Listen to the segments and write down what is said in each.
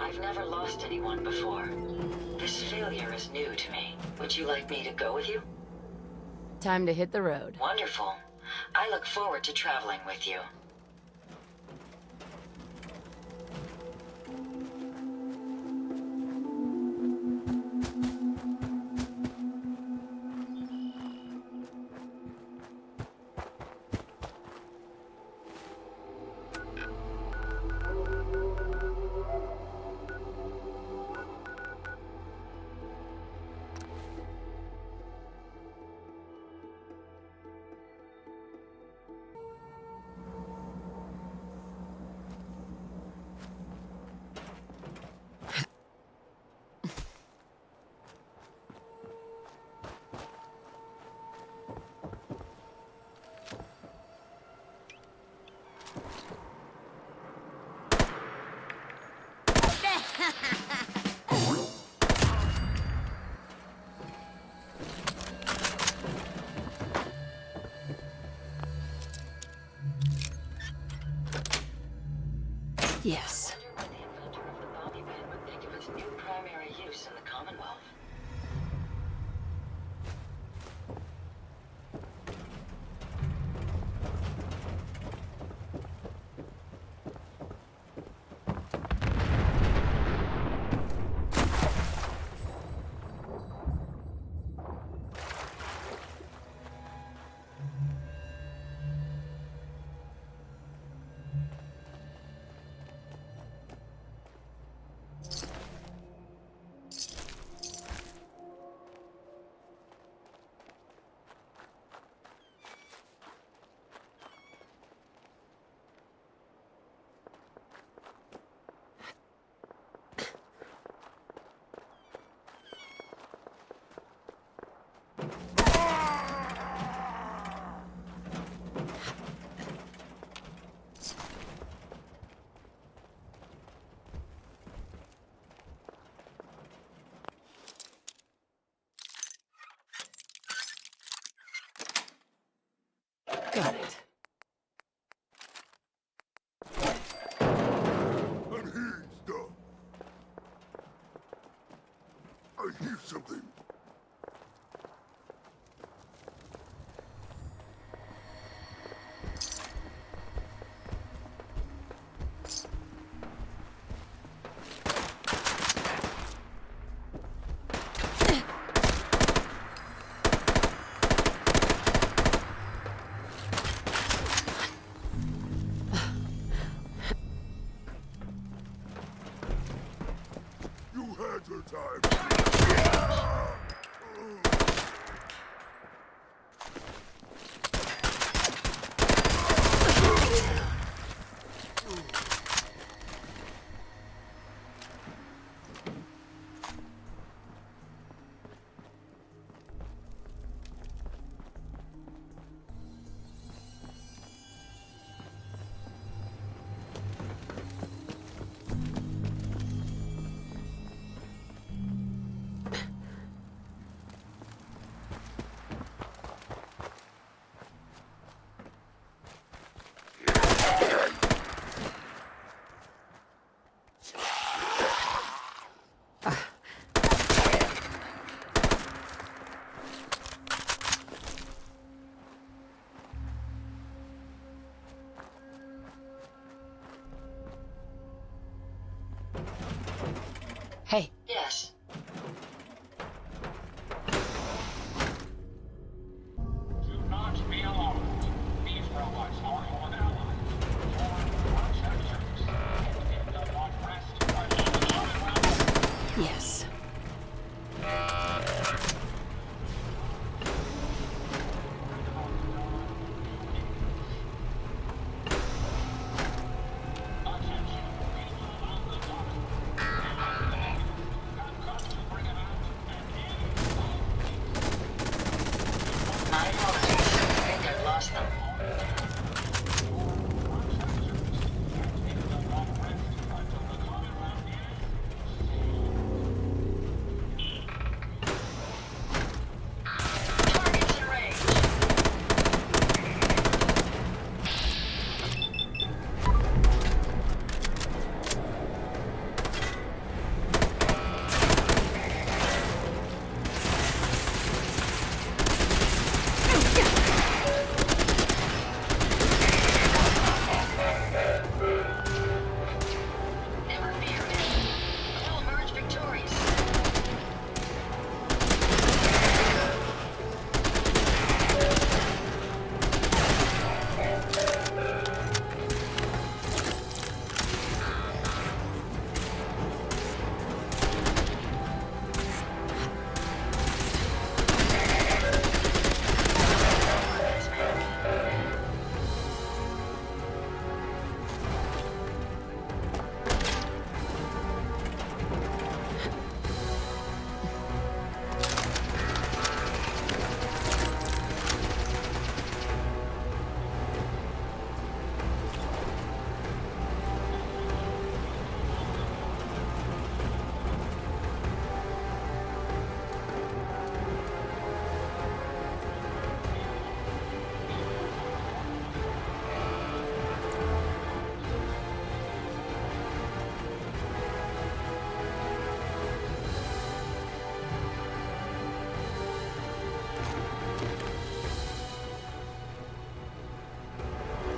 I've never lost anyone before. This failure is new to me. Would you like me to go with you? Time to hit the road. Wonderful. I look forward to traveling with you. Yes. I wonder what the inventor of the bobby pin would think of its new primary use in the Commonwealth. Got it. And he's done. I hear something. You had your time. Hey. Yes. Do not be alarmed. These robots are your allies. Forward march actions. It does not rest until the Commonwealth. Yes. My apologies. I think I've lost them. Targets in range.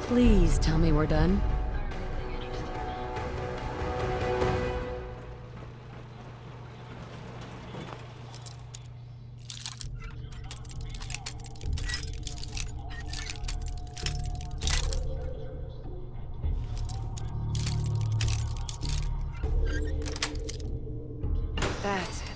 Please tell me we're done. That's it.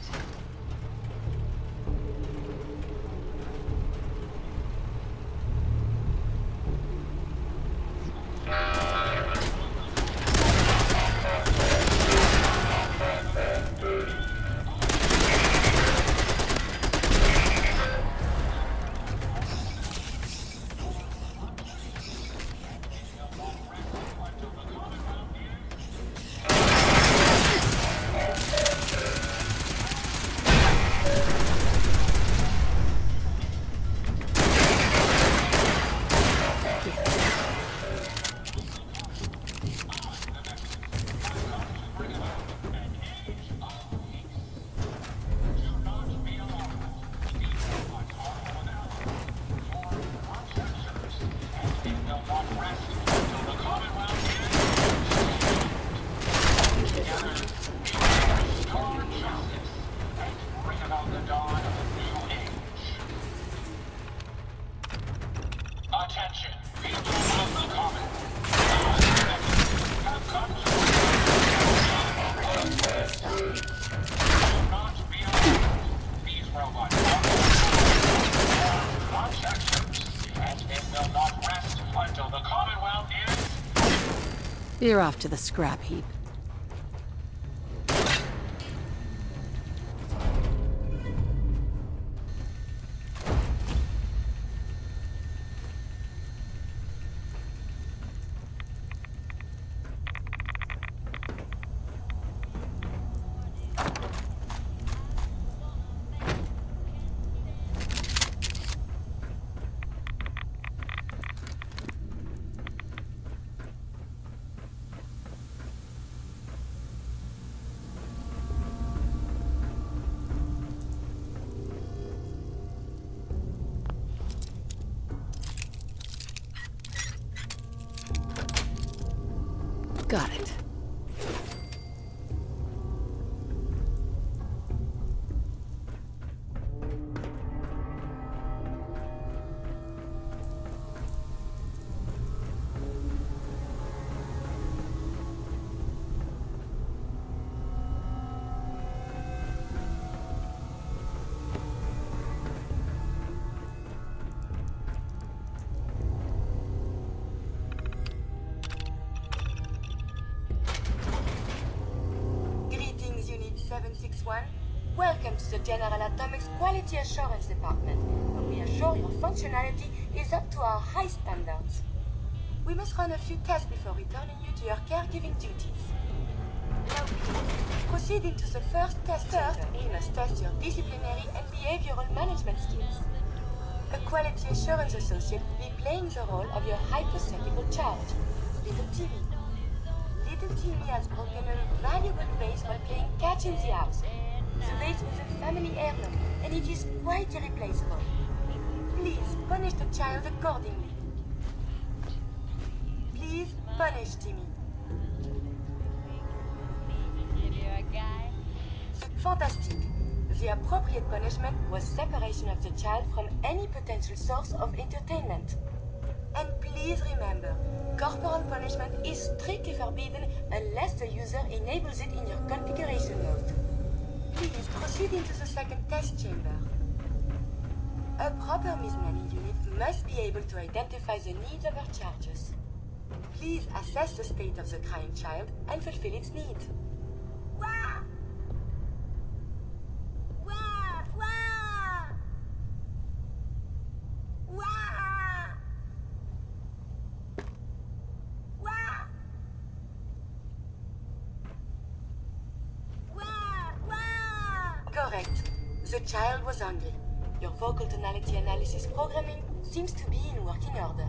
You're off to the scrap heap. Got it. Greetings, Unit 761. Welcome to the General Atomics Quality Assurance Department, where we assure your functionality is up to our high standards. We must run a few tests before returning you to your caregiving duties. Now please, proceed into the first test. First, we must test your disciplinary and behavioral management skills. A Quality Assurance Associate will be playing the role of your hypothetical charge, Little Timmy. Little Timmy has broken a valuable vase while playing catch in the house. The vase was a family heirloom, and it is quite irreplaceable. Please punish the child accordingly. Please punish Timmy. Fantastic. The appropriate punishment was separation of the child from any potential source of entertainment. And please remember, corporal punishment is strictly forbidden unless the user enables it in your configuration mode. Please proceed into the second test chamber. A proper Miss Nanny unit must be able to identify the needs of her charges. Please assess the state of the crying child and fulfill its needs. Wah! Wah! Wah! Wah! Wah! Wah! Wah! Correct. The child was hungry. Your vocal tonality analysis programming seems to be in working order.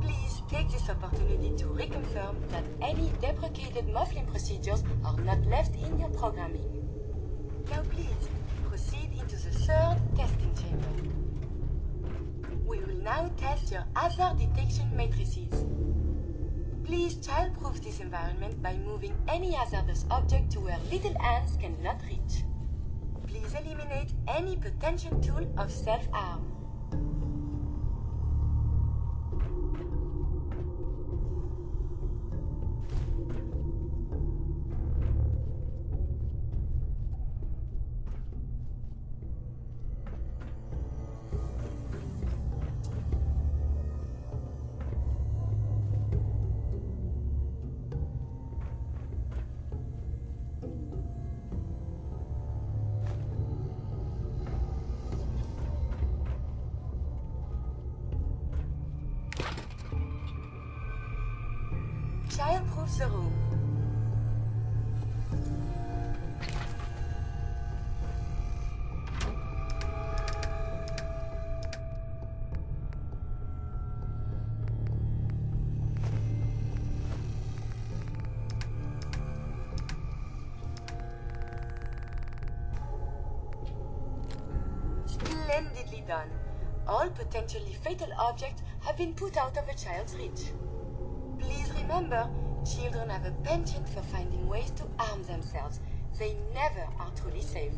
Please take this opportunity to reconfirm that any deprecated muffling procedures are not left in your programming. Now please, proceed into the third testing chamber. We will now test your hazard detection matrices. Please childproof this environment by moving any hazardous object to where little hands cannot reach. Please eliminate any potential tool of self-harm. Childproof the room. Splendidly done. All potentially fatal objects have been put out of a child's reach. Please remember, children have a penchant for finding ways to harm themselves. They never are truly safe.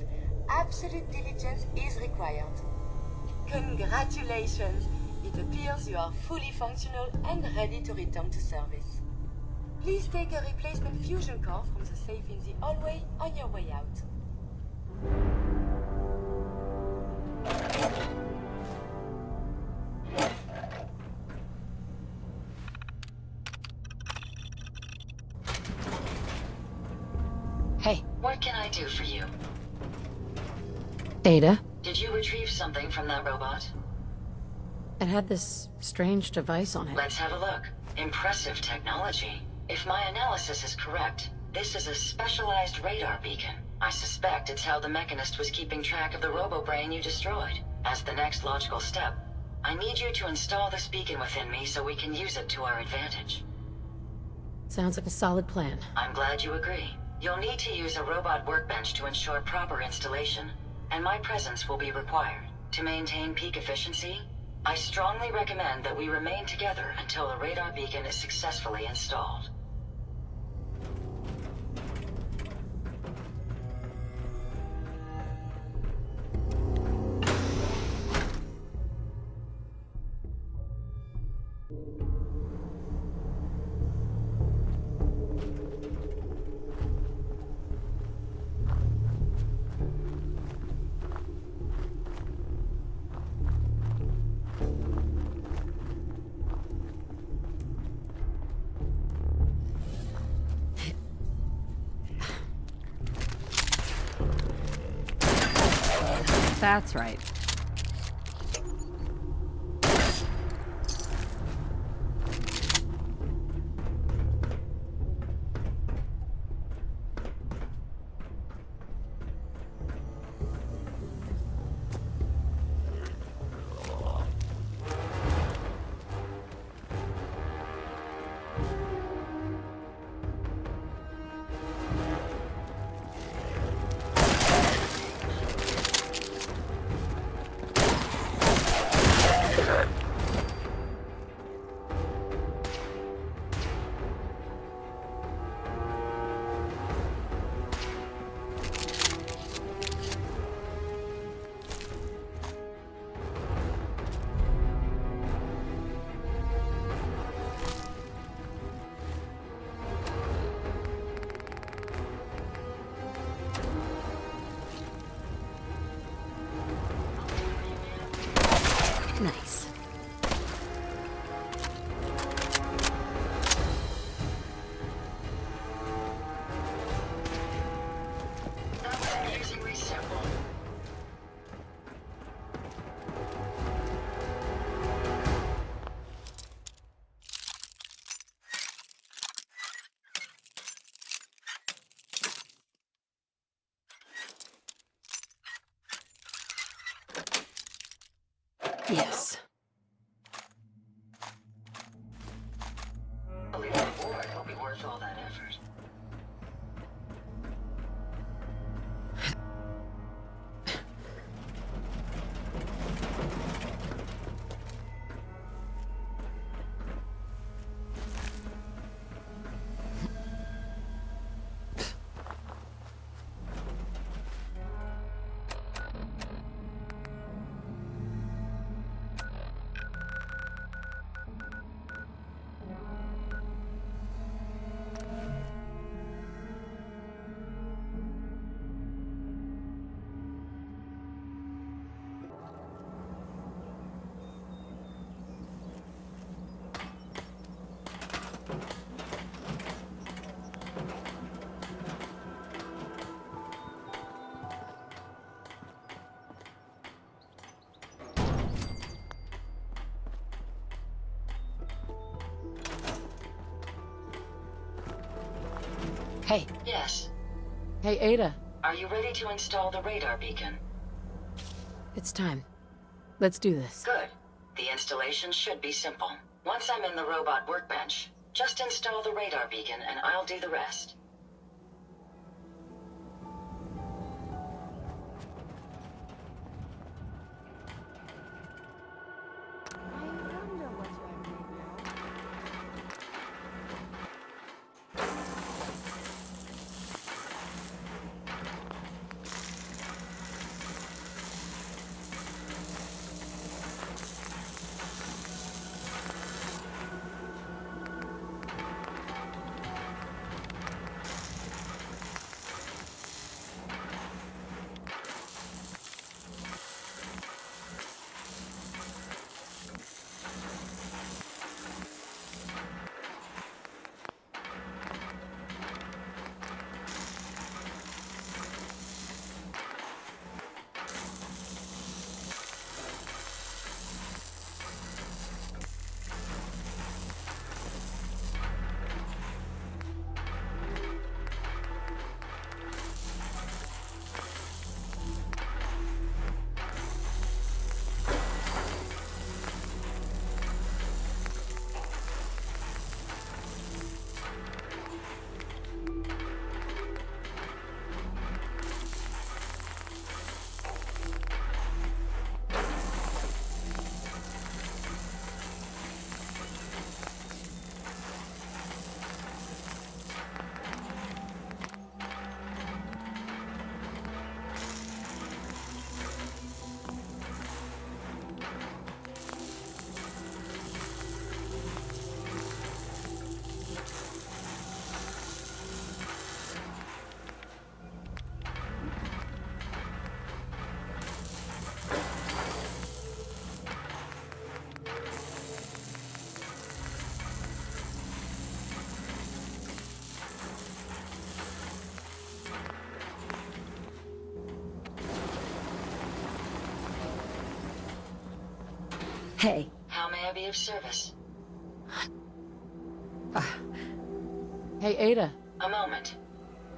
Absolute diligence is required. Congratulations! It appears you are fully functional and ready to return to service. Please take a replacement fusion core from the safe in the hallway on your way out. Hey, What can I do for you? Ada. Did you retrieve something from that robot? It had this strange device on it. Let's have a look. Impressive technology. If my analysis is correct, this is a specialized radar beacon. I suspect it's how the Mechanist was keeping track of the robo-brain you destroyed. As the next logical step, I need you to install this beacon within me so we can use it to our advantage. Sounds like a solid plan. I'm glad you agree. You'll need to use a robot workbench to ensure proper installation, and my presence will be required. To maintain peak efficiency, I strongly recommend that we remain together until the radar beacon is successfully installed. That's right. Nice. Using resample. Yes. I believe the reward will be worth all that effort. Hey. Yes. Hey, Ada. Are you ready to install the radar beacon? It's time. Let's do this. Good. The installation should be simple. Once I'm in the robot workbench, just install the radar beacon and I'll do the rest. Hey. How may I be of service? Hey, Ada. A moment.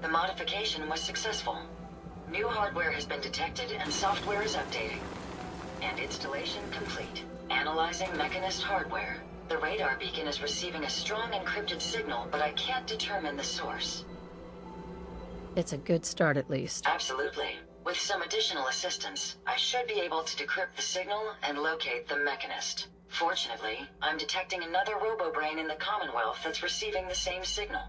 The modification was successful. New hardware has been detected and software is updating. And installation complete. Analyzing Mechanist hardware. The radar beacon is receiving a strong encrypted signal, but I can't determine the source. It's a good start, at least. Absolutely. With some additional assistance, I should be able to decrypt the signal and locate the Mechanist. Fortunately, I'm detecting another robo-brain in the Commonwealth that's receiving the same signal.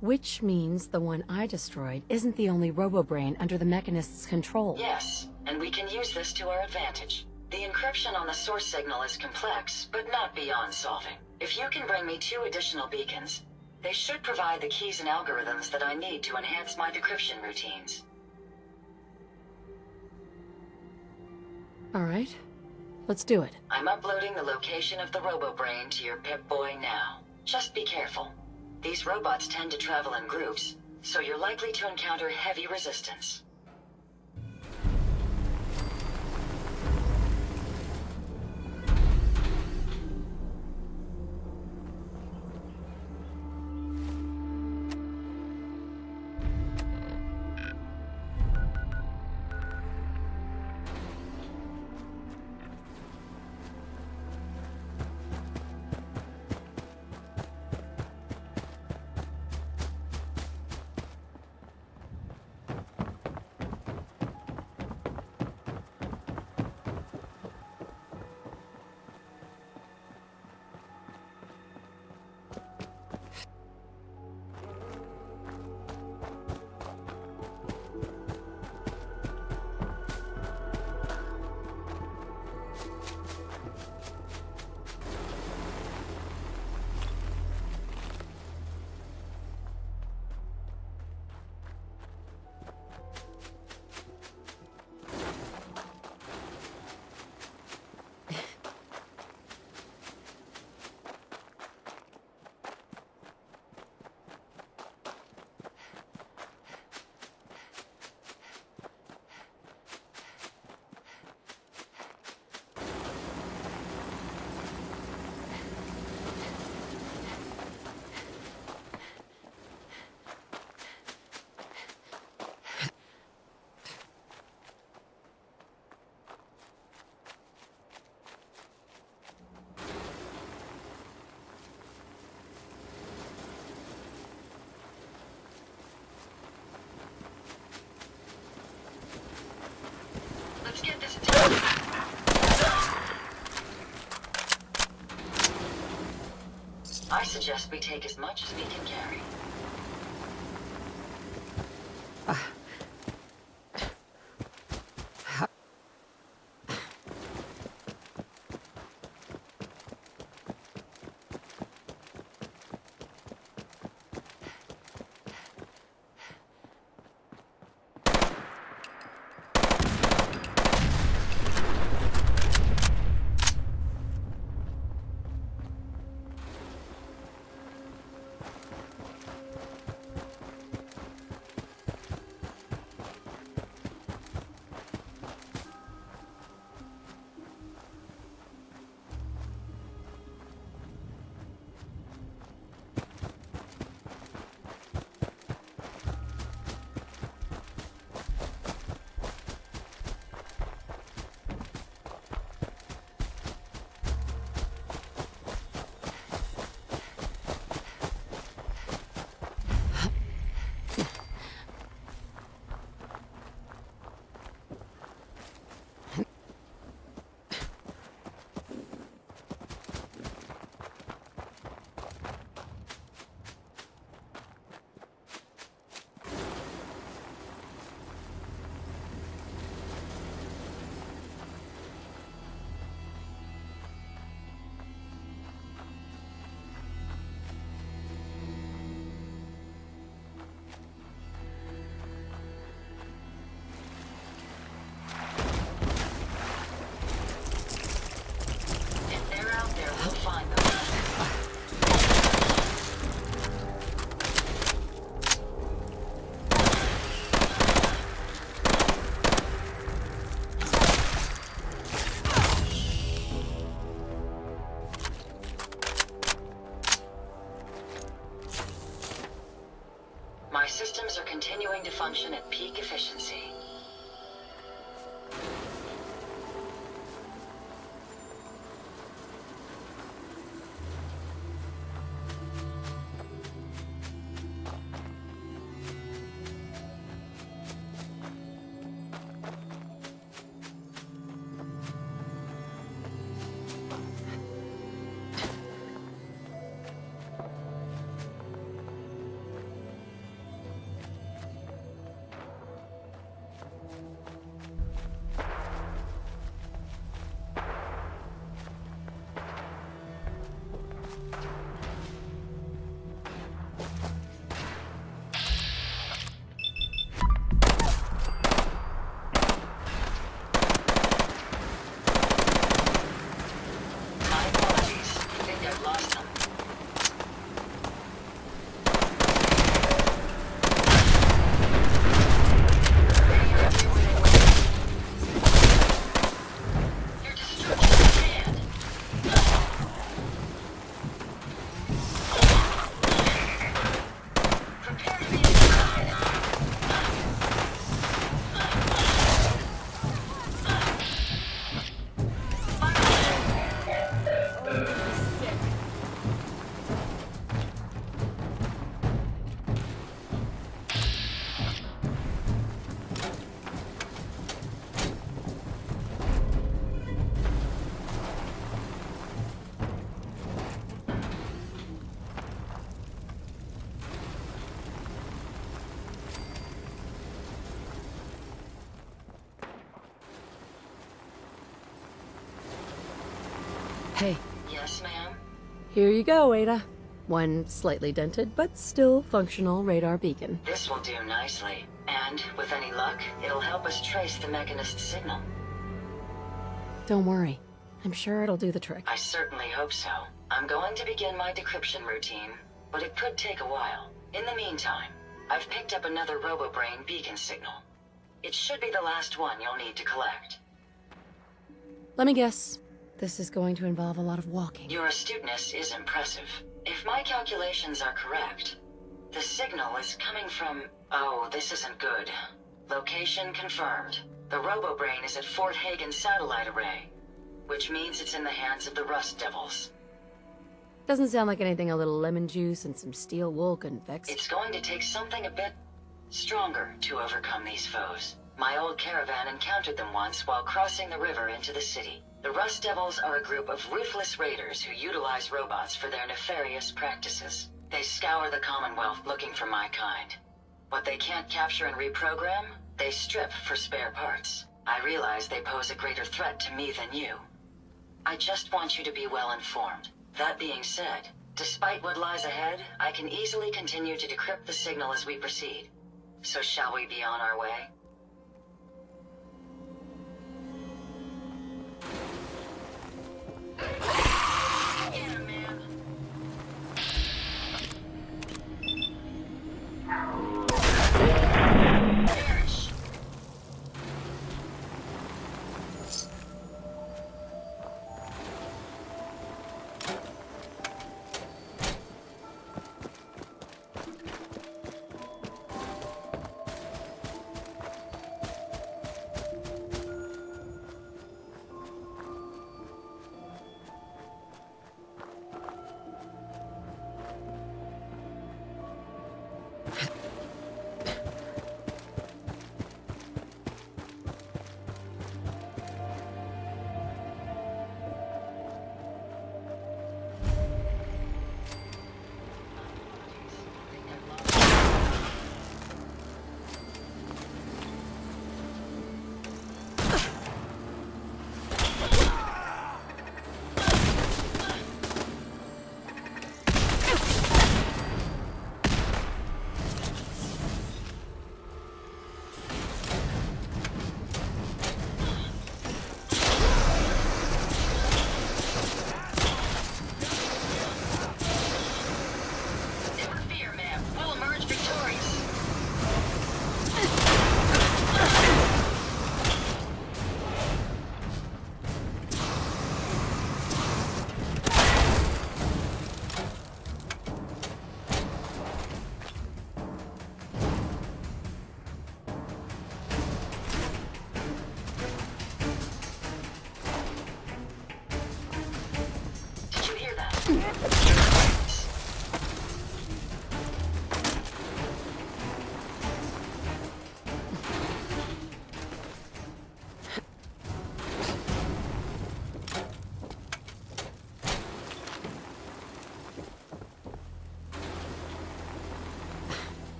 Which means the one I destroyed isn't the only robo-brain under the Mechanist's control. Yes, and we can use this to our advantage. The encryption on the source signal is complex, but not beyond solving. If you can bring me 2 additional beacons, they should provide the keys and algorithms that I need to enhance my decryption routines. All right. Let's do it. I'm uploading the location of the robo-brain to your Pip-Boy now. Just be careful. These robots tend to travel in groups, so you're likely to encounter heavy resistance. suggest we take as much as we can carry. My systems are continuing to function at peak efficiency. Hey, Yes, ma'am? here you go, Ada. One slightly dented, but still functional radar beacon. This will do nicely. And, with any luck, it'll help us trace the Mechanist's signal. Don't worry. I'm sure it'll do the trick. I certainly hope so. I'm going to begin my decryption routine, but it could take a while. In the meantime, I've picked up another RoboBrain beacon signal. It should be the last one you'll need to collect. Let me guess. This is going to involve a lot of walking. Your astuteness is impressive. If my calculations are correct, the signal is coming from... Oh, this isn't good. Location confirmed. The RoboBrain is at Fort Hagen Satellite Array, which means it's in the hands of the Rust Devils. Doesn't sound like anything a little lemon juice and some steel wool couldn't fix. It's going to take something a bit stronger to overcome these foes. My old caravan encountered them once while crossing the river into the city. The Rust Devils are a group of ruthless raiders who utilize robots for their nefarious practices. They scour the Commonwealth looking for my kind. What they can't capture and reprogram, they strip for spare parts. I realize they pose a greater threat to me than you. I just want you to be well informed. That being said, despite what lies ahead, I can easily continue to decrypt the signal as we proceed. So shall we be on our way? Yeah, man. Perish.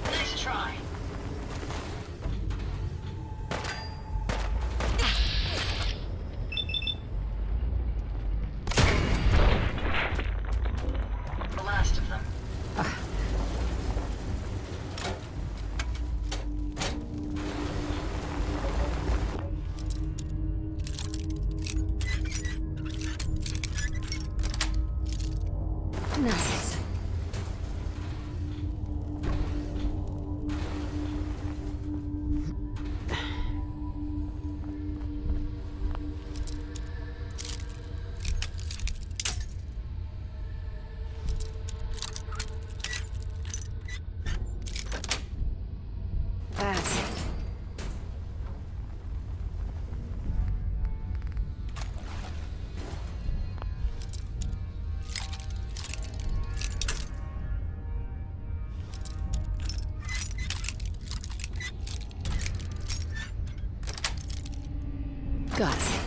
Nice try. The last of them. Nice. That's it. Got it.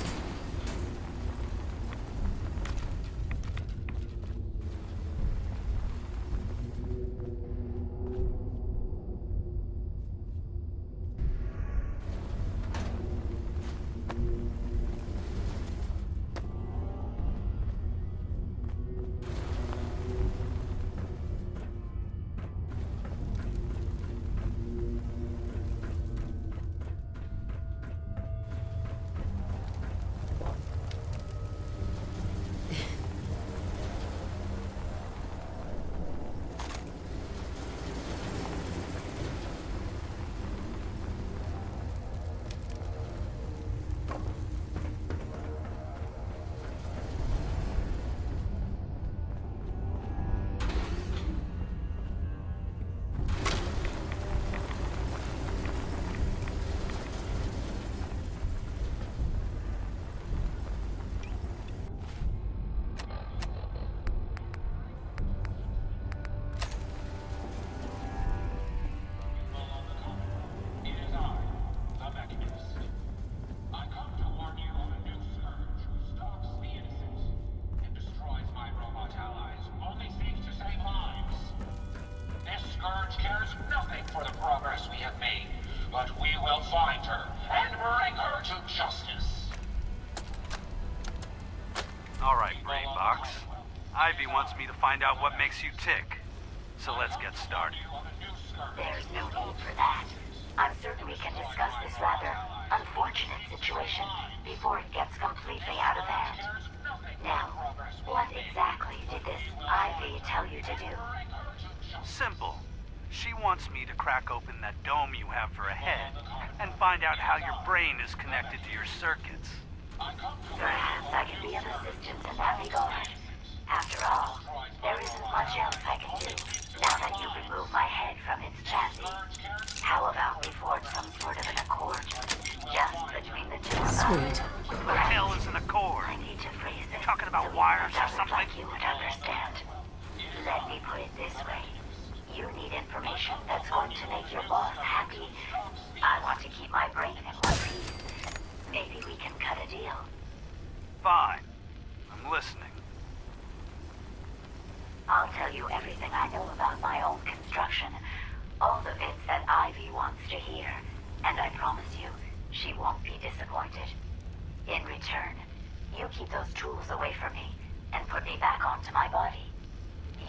It is I, the Mechanist. I come to warn you of a new scourge who stalks the innocent and destroys my robot allies, only seeks to save lives. This scourge cares nothing for the progress we have made, but we will find her and bring her to justice. Alright, Brainbox. Ivy wants me to find out what makes you tick. So let's get started. There's no need for that. I'm certain we can discuss this rather unfortunate situation before it gets completely out of hand. Now, what exactly did this Ivy tell you to do? Simple. She wants me to crack open that dome you have for a head and find out how your brain is connected to your circuits. Perhaps I can be of assistance in that regard. After all, there isn't much else I can do now that you remove my head from its chassis. How about we forge some sort of an accord just between the two of us? Sweet. What the hell is an accord? I need to phrase this Talking about so wires or it sounds something? like you would understand. Let me put it this way. You need information that's going to make your boss happy. I want to keep my brain in one piece. Maybe we can cut a deal. Fine. I'm listening. I'll tell you everything I know about my own construction. All the bits that Ivy wants to hear. And I promise you, she won't be disappointed. In return, you keep those tools away from me and put me back onto my body.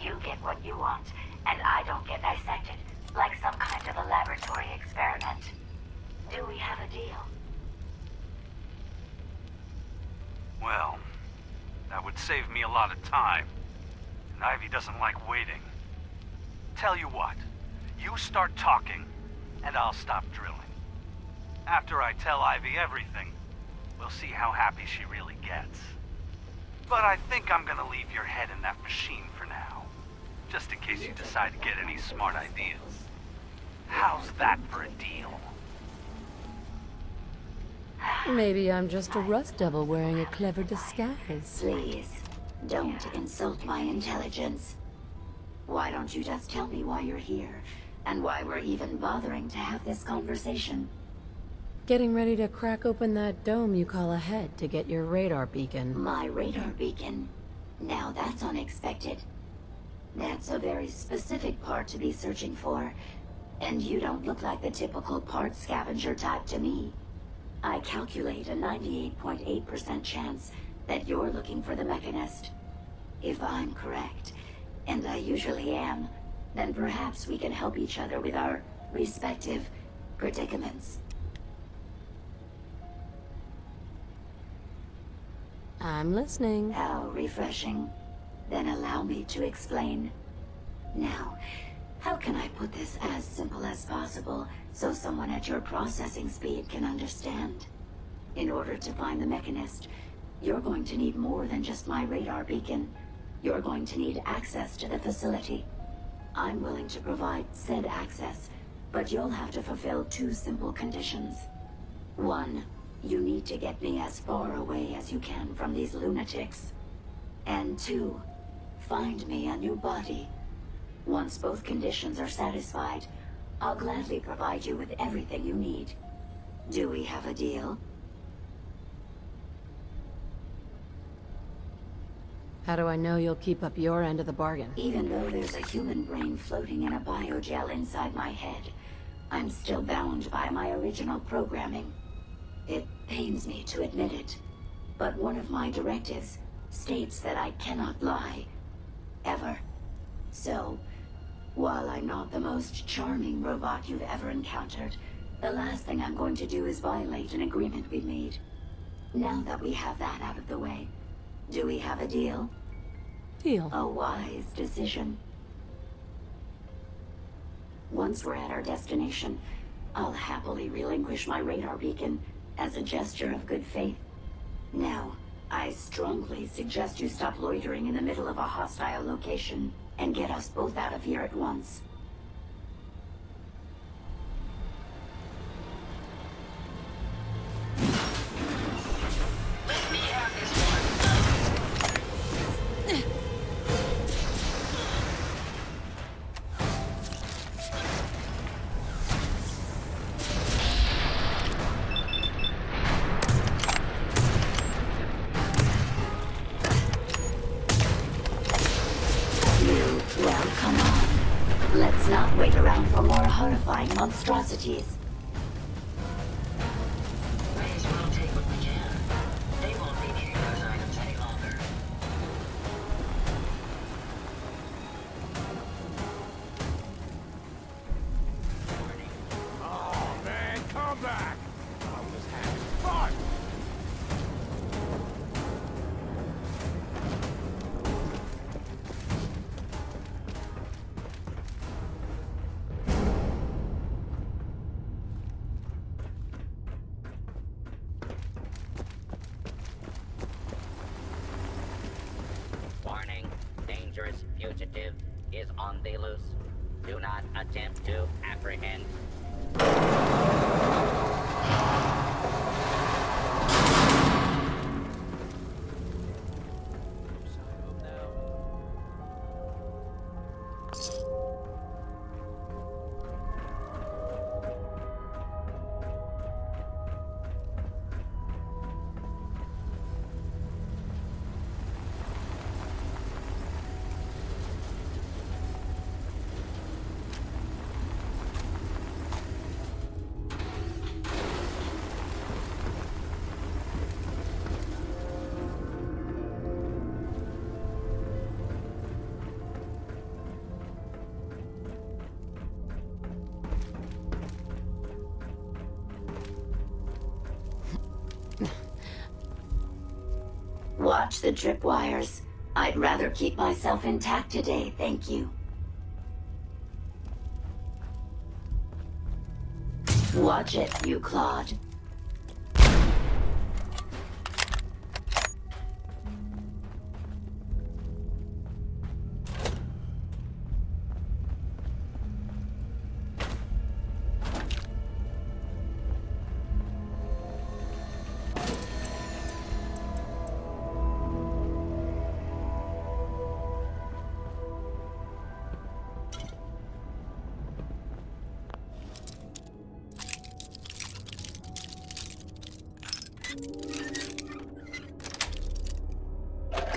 You get what you want, and I don't get dissected like some kind of a laboratory experiment. Do we have a deal? Well, that would save me a lot of time. And Ivy doesn't like waiting. Tell you what, you start talking, and I'll stop drilling. After I tell Ivy everything, we'll see how happy she really gets. But I think I'm gonna leave your head in that machine for now. Just in case you decide to get any smart ideas. How's that for a deal? Maybe I'm just a rust devil wearing a clever disguise. Please, don't insult my intelligence. Why don't you just tell me why you're here, and why we're even bothering to have this conversation? Getting ready to crack open that dome you call a head to get your radar beacon. My radar beacon? Now that's unexpected. That's a very specific part to be searching for. And you don't look like the typical part scavenger type to me. I calculate a 98.8% chance that you're looking for the Mechanist. If I'm correct, and I usually am, then perhaps we can help each other with our respective predicaments. I'm listening. How refreshing. Then allow me to explain. Now, how can I put this as simple as possible so someone at your processing speed can understand? In order to find the Mechanist, you're going to need more than just my radar beacon. You're going to need access to the facility. I'm willing to provide said access, but you'll have to fulfill two simple conditions. One, you need to get me as far away as you can from these lunatics. And two, find me a new body. Once both conditions are satisfied, I'll gladly provide you with everything you need. Do we have a deal? How do I know you'll keep up your end of the bargain? Even though there's a human brain floating in a biogel inside my head, I'm still bound by my original programming. It pains me to admit it, but one of my directives states that I cannot lie. Ever. So, while I'm not the most charming robot you've ever encountered, the last thing I'm going to do is violate an agreement we made. Now that we have that out of the way, do we have a deal? Deal. A wise decision. Once we're at our destination, I'll happily relinquish my radar beacon as a gesture of good faith. Now, I strongly suggest you stop loitering in the middle of a hostile location and get us both out of here at once. Let me have this one. Well, come on. Let's not wait around for more horrifying monstrosities. May as well take what we can. They won't be needing those items any longer. Oh, man, come back! I was having fun! Warning, dangerous fugitive is on the loose. Do not attempt to apprehend. Watch the tripwires. I'd rather keep myself intact today, thank you. Watch it, you Claude.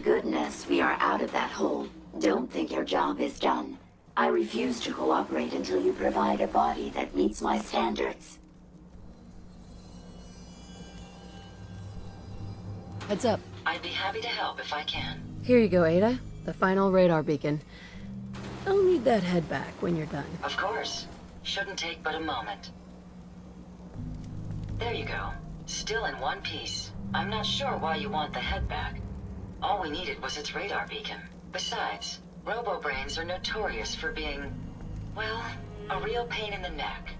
Thank goodness we are out of that hole. Don't think your job is done. I refuse to cooperate until you provide a body that meets my standards. Heads up. I'd be happy to help if I can. Here you go, Ada. The final radar beacon. I'll need that head back when you're done. Of course. Shouldn't take but a moment. There you go. Still in one piece. I'm not sure why you want the head back. All we needed was its radar beacon. Besides, robo-brains are notorious for being, well, a real pain in the neck.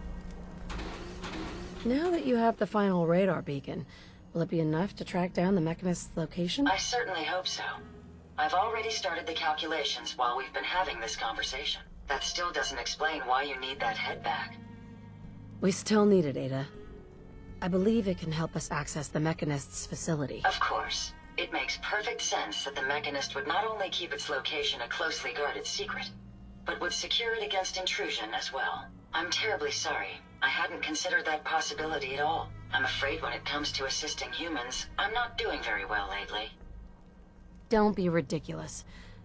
Now that you have the final radar beacon, will it be enough to track down the Mechanist's location? I certainly hope so. I've already started the calculations while we've been having this conversation. That still doesn't explain why you need that head back. We still need it, Ada. I believe it can help us access the Mechanist's facility. Of course. It makes perfect sense that the Mechanist would not only keep its location a closely guarded secret, but would secure it against intrusion as well. I'm terribly sorry. I hadn't considered that possibility at all. I'm afraid when it comes to assisting humans, I'm not doing very well lately. Don't be ridiculous.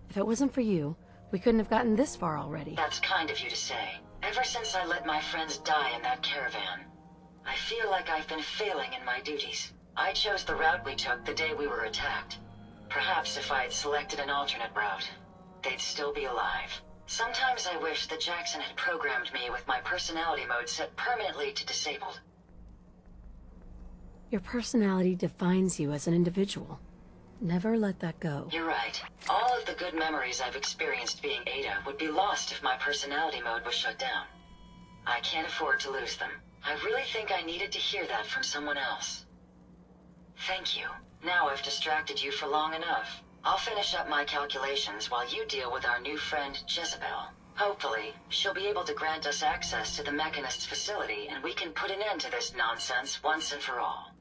If it wasn't for you, we couldn't have gotten this far already. That's kind of you to say. Ever since I let my friends die in that caravan, I feel like I've been failing in my duties. I chose the route we took the day we were attacked. Perhaps if I had selected an alternate route, they'd still be alive. Sometimes I wish that Jackson had programmed me with my personality mode set permanently to disabled. Your personality defines you as an individual. Never let that go. You're right. All of the good memories I've experienced being Ada would be lost if my personality mode was shut down. I can't afford to lose them. I really think I needed to hear that from someone else. Thank you. Now I've distracted you for long enough. I'll finish up my calculations while you deal with our new friend, Jezebel. Hopefully, she'll be able to grant us access to the Mechanist's facility and we can put an end to this nonsense once and for all.